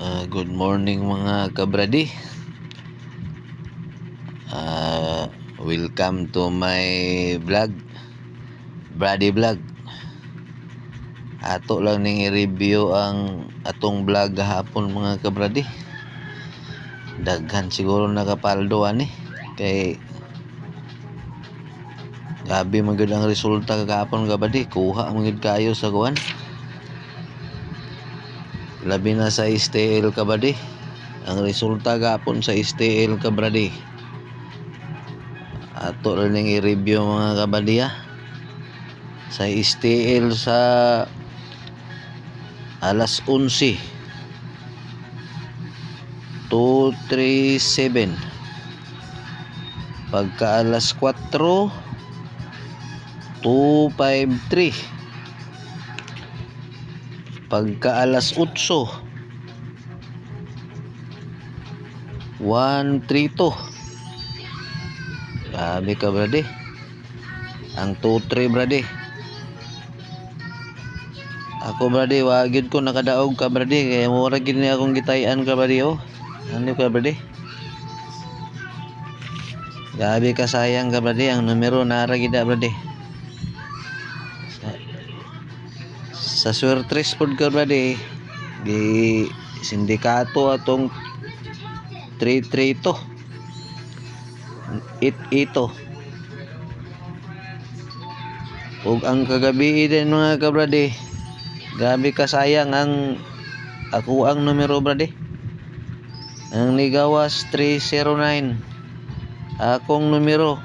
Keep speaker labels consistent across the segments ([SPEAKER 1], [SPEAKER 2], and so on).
[SPEAKER 1] Good morning mga kabradi. Welcome to my vlog, Brady Vlog. Ato lang ning i-review ang atong vlog gahapon mga kabradi. Daghan siguro nakapaldo ani kay gabi man gud ang resulta kagahapon kabradi. Kuha man gud kayo sa kuan. Labi na sa STL kabradi. Ang resulta gahapon sa STL kabradi. Ato lang ning i-review mga kabadiya sa STL sa alas 11 237, pagka alas 4 253, pagka alas 8 132. Grabe ka brade. Ang 2-3 brade. Ako brade, wagid ko nakadaog ka brade. Kaya mura gid ni akong gitayan ka brade oh. Ano ka brade? Grabe ka sayang ka brade. Ang numero nara gid brade. Sa Swertres pod ka brade. Di sindikato atong 332. Ito ug ang kagabi din mga kabrade, grabe ka sayang ang ako ang numero brade. Ang nigawas 309, akong numero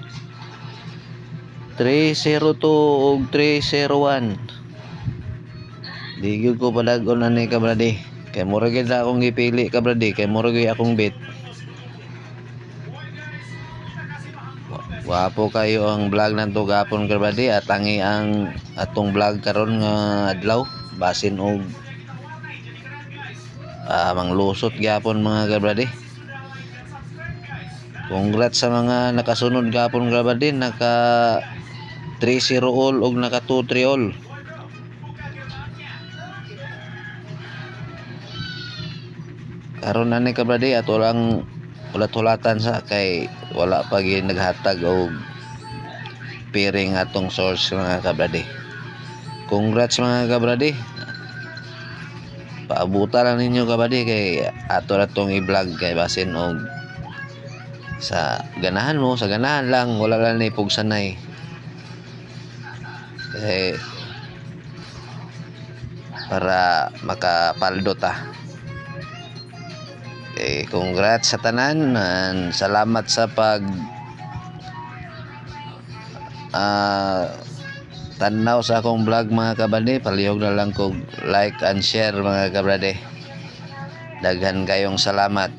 [SPEAKER 1] 302 ug 301. Di gyud ko padag-on ani ka brade, kay mura gyud akong gipili ka brade, kay mura gyud akong bet. Wapo kayo ang vlog nanto gapon kabady, at tangi ang atong vlog karon nga adlaw basin og manglusot gyapon mga kabady. Congrats sa mga nakasunod gapon kabady, naka 3-0 all og naka 2-3 all. Karon ani kabady ato lang ulat-ulatan sa kay wala pa gyud naghatag og piring atong source mga kabrade. Congrats mga kabrade. Paabuta lang ninyo kabrade kay ato na tong i-vlog kay basin og sa ganahan mo, sa ganahan lang, wala lang ni pugsanay. Kay para makapaldo ta. Congrats sa tanan, and salamat sa pag tanaw sa akong vlog mga kabrade. Palihog na lang kog like and share mga kabrade. Daghan kayong salamat.